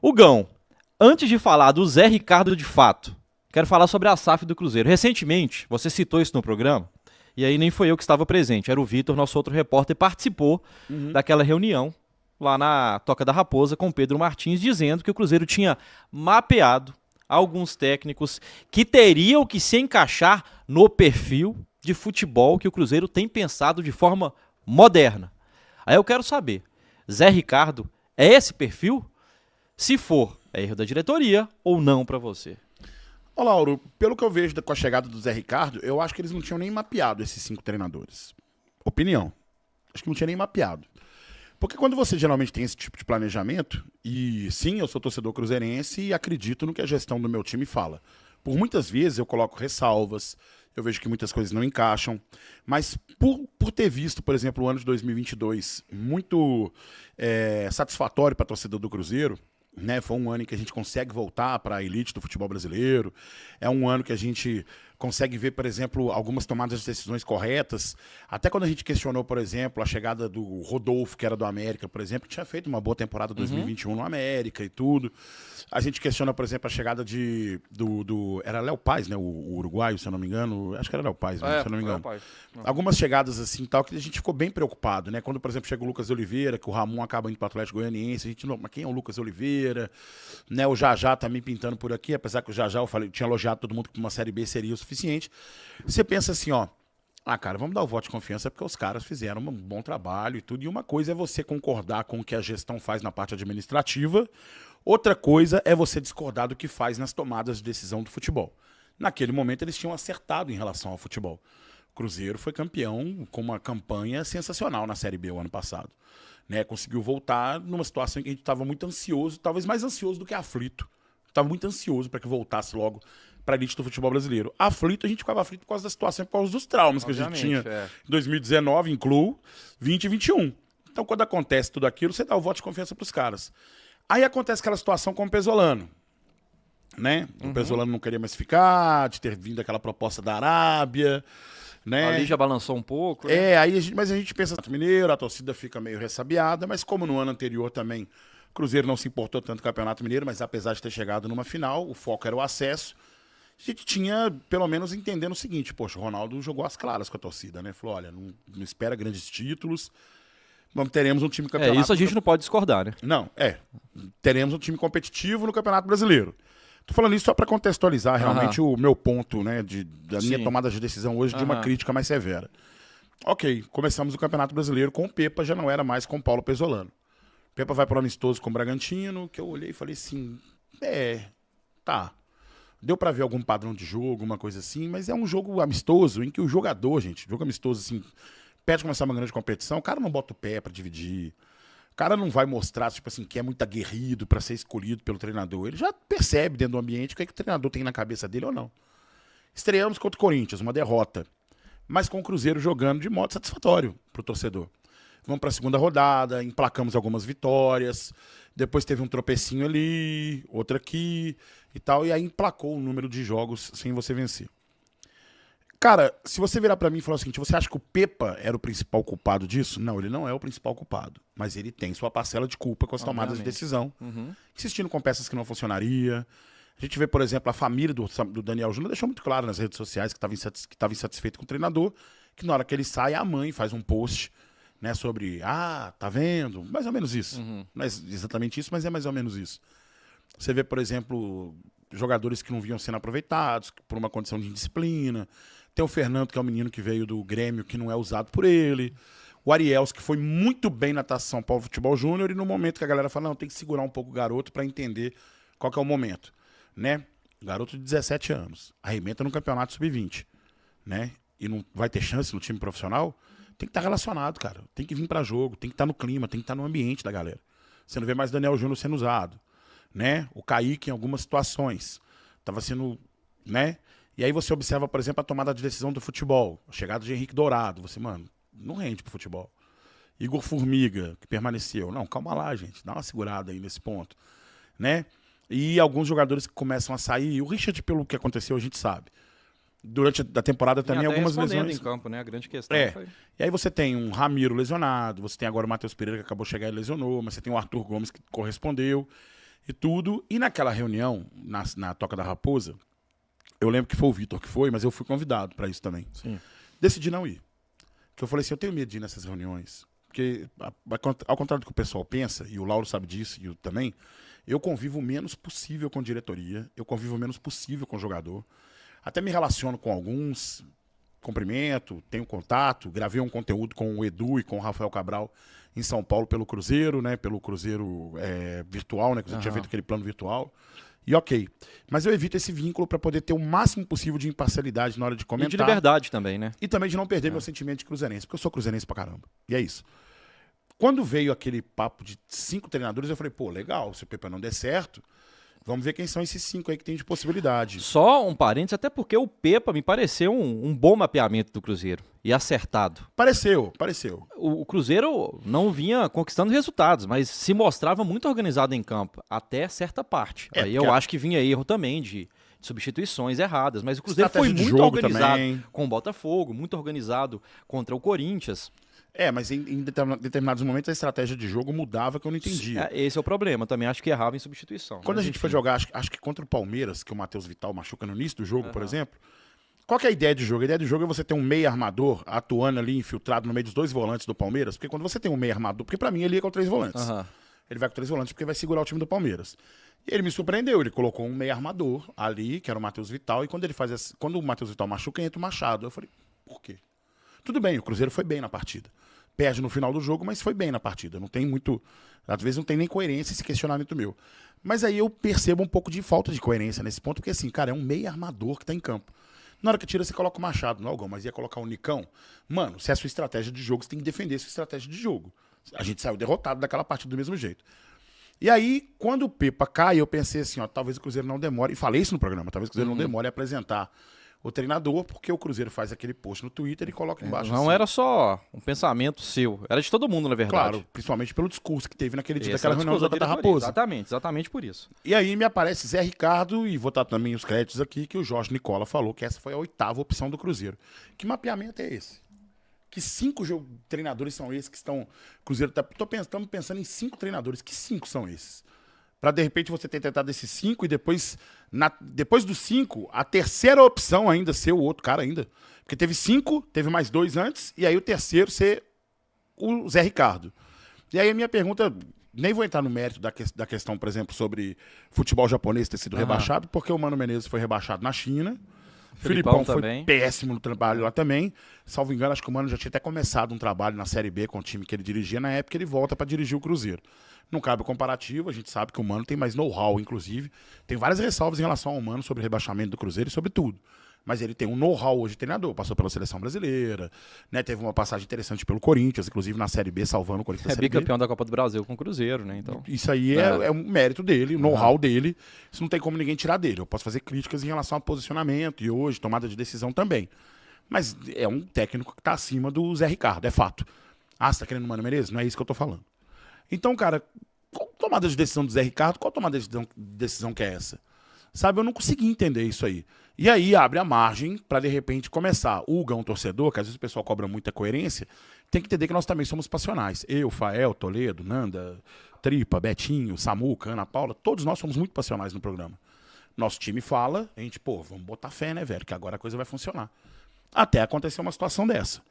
Hugão, antes de falar do Zé Ricardo de fato, quero falar sobre a SAF do Cruzeiro. Recentemente, você citou isso no programa, e aí nem foi eu que estava presente, era o Vitor, nosso outro repórter, participou Uhum. daquela reunião lá na Toca da Raposa com Pedro Martins, dizendo que o Cruzeiro tinha mapeado alguns técnicos que teriam que se encaixar no perfil de futebol que o Cruzeiro tem pensado de forma moderna. Aí eu quero saber, Zé Ricardo é esse perfil? Se for, é erro da diretoria ou não pra você? Ô, Lauro, pelo que eu vejo com a chegada do Zé Ricardo, eu acho que eles não tinham nem mapeado esses 5 treinadores. Opinião. Acho que não tinha nem mapeado. Porque quando você geralmente tem esse tipo de planejamento, e sim, eu sou torcedor cruzeirense e acredito no que a gestão do meu time fala. Por muitas vezes eu coloco ressalvas, eu vejo que muitas coisas não encaixam, mas por ter visto, por exemplo, o ano de 2022 muito satisfatório para a torcida do Cruzeiro, né? Foi um ano em que a gente consegue voltar para a elite do futebol brasileiro, é um ano que a gente consegue ver, por exemplo, algumas tomadas de decisões corretas. Até quando a gente questionou, por exemplo, a chegada do Rodolfo, que era do América, por exemplo, que tinha feito uma boa temporada 2021 no América e tudo. A gente questiona, por exemplo, a chegada era Léo Paz, né? O uruguaio, se eu não me engano. Acho que era Léo Paz, mesmo, se eu não me engano. Algumas chegadas assim tal que a gente ficou bem preocupado, né? Quando, por exemplo, chega o Lucas Oliveira, que o Ramon acaba indo para o Atlético Goianiense, a gente não, mas quem é o Lucas Oliveira? Né? O Jajá também pintando por aqui, apesar que o Jajá, eu falei, tinha elogiado todo mundo que uma Série B seria o suficiente. Você pensa assim, ó, cara, vamos dar o voto de confiança porque os caras fizeram um bom trabalho e tudo. E uma coisa é você concordar com o que a gestão faz na parte administrativa, outra coisa é você discordar do que faz nas tomadas de decisão do futebol. Naquele momento eles tinham acertado em relação ao futebol. O Cruzeiro foi campeão com uma campanha sensacional na Série B o ano passado. Né? Conseguiu voltar numa situação em que a gente estava muito ansioso, talvez mais ansioso do que aflito. Estava muito ansioso para que voltasse logo para a elite do futebol brasileiro. Aflito, a gente ficava aflito por causa da situação, por causa dos traumas que a gente tinha em 2019, incluo 20 e 21. Então, quando acontece tudo aquilo, você dá o voto de confiança para os caras. Aí acontece aquela situação com o Pesolano. Né? O Pesolano não queria mais ficar, de ter vindo aquela proposta da Arábia. Né? Ali já balançou um pouco, né? Mas a gente pensa no Mineiro, a torcida fica meio ressabiada, mas como no ano anterior também o Cruzeiro não se importou tanto com o Campeonato Mineiro, mas apesar de ter chegado numa final, o foco era o acesso. A gente tinha, pelo menos, entendendo o seguinte, poxa, o Ronaldo jogou as claras com a torcida, né? Falou, olha, não espera grandes títulos, teremos um time campeonato... Isso a gente não pode discordar, né? Não, teremos um time competitivo no Campeonato Brasileiro. Tô falando isso só para contextualizar realmente o meu ponto, né, da minha tomada de decisão hoje de uma crítica mais severa. Ok, começamos o Campeonato Brasileiro com o Pepa, já não era mais com o Paulo Pesolano. O Pepa vai para o amistoso com o Bragantino, que eu olhei e falei assim, tá. Deu para ver algum padrão de jogo, alguma coisa assim, mas é um jogo amistoso em que o jogador, gente, jogo amistoso assim, perto de começar uma grande competição, o cara não bota o pé para dividir. O cara não vai mostrar, tipo assim, que é muito aguerrido para ser escolhido pelo treinador. Ele já percebe dentro do ambiente o que o treinador tem na cabeça dele ou não. Estreamos contra o Corinthians, uma derrota. Mas com o Cruzeiro jogando de modo satisfatório pro torcedor. Vamos para a segunda rodada, emplacamos algumas vitórias. Depois teve um tropecinho ali, outra aqui e tal. E aí emplacou o número de jogos sem você vencer. Cara, se você virar pra mim e falar o seguinte, você acha que o Pepa era o principal culpado disso? Não, ele não é o principal culpado. Mas ele tem sua parcela de culpa com as tomadas de decisão. Insistindo com peças que não funcionaria. A gente vê, por exemplo, a família do Daniel Júnior deixou muito claro nas redes sociais que estava insatisfeito com o treinador, que na hora que ele sai, a mãe faz um post, né, sobre, tá vendo? Mais ou menos isso. Não é exatamente isso, mas é mais ou menos isso. Você vê, por exemplo, jogadores que não vinham sendo aproveitados por uma condição de indisciplina. Tem o Fernando, que é um menino que veio do Grêmio, que não é usado por ele. O Ariels, que foi muito bem na Taça São Paulo Futebol Júnior, e no momento que a galera fala, não, tem que segurar um pouco o garoto para entender qual que é o momento. Né? Garoto de 17 anos, arrebenta no campeonato sub-20, né? E não vai ter chance no time profissional, tem que estar relacionado, cara. Tem que vir para jogo, tem que estar no clima, tem que estar no ambiente da galera. Você não vê mais Daniel Júnior sendo usado, né? O Kaique em algumas situações estava sendo, né? E aí você observa, por exemplo, a tomada de decisão do futebol, a chegada de Henrique Dourado, você, mano, não rende pro futebol. Igor Formiga, que permaneceu. Não, calma lá, gente, dá uma segurada aí nesse ponto, né? E alguns jogadores que começam a sair. O Richard, pelo que aconteceu, a gente sabe. Durante a temporada também, algumas lesões. Em campo, né? A grande questão foi... E aí você tem um Ramiro lesionado, você tem agora o Matheus Pereira, que acabou de chegar e lesionou, mas você tem o Arthur Gomes, que correspondeu. e tudo. E naquela reunião, na Toca da Raposa, eu lembro que foi o Vitor que foi, mas eu fui convidado para isso também. Sim. Decidi não ir. Porque eu falei assim, eu tenho medo de ir nessas reuniões. Porque, ao contrário do que o pessoal pensa, e o Lauro sabe disso, e eu também, eu convivo o menos possível com diretoria, eu convivo o menos possível com o jogador. Até me relaciono com alguns, cumprimento, tenho contato, gravei um conteúdo com o Edu e com o Rafael Cabral em São Paulo pelo Cruzeiro, né? Pelo Cruzeiro virtual, né? Que a gente tinha feito aquele plano virtual. E ok. Mas eu evito esse vínculo para poder ter o máximo possível de imparcialidade na hora de comentar. E de liberdade também, né? E também de não perder meu sentimento de cruzeirense, porque eu sou cruzeirense pra caramba. E é isso. Quando veio aquele papo de 5 treinadores, eu falei, pô, legal, se o Pepa não der certo, vamos ver quem são esses 5 aí que tem de possibilidade. Só um parênteses, até porque o Pepa me pareceu um bom mapeamento do Cruzeiro. E acertado. Pareceu. O Cruzeiro não vinha conquistando resultados, mas se mostrava muito organizado em campo, até certa parte. Aí eu acho que vinha erro também de substituições erradas, mas o Cruzeiro foi muito organizado também com o Botafogo, muito organizado contra o Corinthians. Mas em determinados momentos a estratégia de jogo mudava, que eu não entendia. Esse é o problema, também acho que errava em substituição. Quando a gente foi jogar, acho que contra o Palmeiras, que o Matheus Vital machuca no início do jogo, por exemplo, qual que é a ideia de jogo? A ideia de jogo é você ter um meio armador atuando ali, infiltrado no meio dos 2 volantes do Palmeiras, porque quando você tem um meio armador, porque pra mim ele ia com 3 volantes. Ele vai com 3 volantes porque vai segurar o time do Palmeiras. E ele me surpreendeu, ele colocou um meio armador ali, que era o Matheus Vital, e quando o Matheus Vital machuca, entra o Machado. Eu falei, por quê? Tudo bem, o Cruzeiro foi bem na partida. Perde no final do jogo, mas foi bem na partida. Não tem muito... Às vezes não tem nem coerência esse questionamento meu. Mas aí eu percebo um pouco de falta de coerência nesse ponto, porque assim, cara, é um meio armador que tá em campo. Na hora que tira, você coloca o Machado, não, mas ia colocar o Nicão. Mano, se é a sua estratégia de jogo, você tem que defender a sua estratégia de jogo. A gente saiu derrotado daquela partida do mesmo jeito. E aí, quando o Pepa cai, eu pensei assim, talvez o Cruzeiro não demore, e falei isso no programa, talvez o Cruzeiro não demore a apresentar o treinador, porque o Cruzeiro faz aquele post no Twitter e coloca embaixo não assim. Era só um pensamento seu, era de todo mundo, na verdade. Claro, principalmente pelo discurso que teve naquele dia daquela reunião da Raposa. Exatamente por isso. E aí me aparece Zé Ricardo, e vou dar também os créditos aqui, que o Jorge Nicola falou que essa foi a 8ª opção do Cruzeiro. Que mapeamento é esse? Que 5 treinadores são esses que estão... Cruzeiro estamos pensando em 5 treinadores. Que 5 são esses? Para de repente você ter tentado esses 5 e depois dos 5, a terceira opção ainda ser o outro cara ainda. Porque teve 5, teve mais 2 antes, e aí o terceiro ser o Zé Ricardo. E aí a minha pergunta, nem vou entrar no mérito da questão, por exemplo, sobre futebol japonês ter sido rebaixado, porque o Mano Menezes foi rebaixado na China. Filipão foi também péssimo no trabalho lá também. Salvo engano, acho que o Mano já tinha até começado um trabalho na Série B com o time que ele dirigia. Na época ele volta para dirigir o Cruzeiro. Não cabe o comparativo, a gente sabe que o Mano tem mais know-how, inclusive. Tem várias ressalvas em relação ao Mano sobre o rebaixamento do Cruzeiro e sobre tudo. Mas ele tem um know-how hoje de treinador, passou pela seleção brasileira, né? Teve uma passagem interessante pelo Corinthians, inclusive na Série B, salvando o Corinthians da Série B. Bicampeão da Copa do Brasil com o Cruzeiro, né? Então, isso aí é um mérito dele, o know-how dele. Isso não tem como ninguém tirar dele. Eu posso fazer críticas em relação ao posicionamento e hoje, tomada de decisão também. Mas é um técnico que está acima do Zé Ricardo, é fato. Você está querendo o Mano Menezes? Não é isso que eu estou falando. Então, cara, qual tomada de decisão do Zé Ricardo? Qual tomada de decisão que é essa? Sabe, eu não consegui entender isso aí. E aí abre a margem para, de repente, começar. O Hugão torcedor, que às vezes o pessoal cobra muita coerência, tem que entender que nós também somos passionais. Eu, Fael, Toledo, Nanda, Tripa, Betinho, Samuca, Ana Paula, todos nós somos muito passionais no programa. Nosso time fala, a gente, vamos botar fé, né, velho, que agora a coisa vai funcionar. Até acontecer uma situação dessa.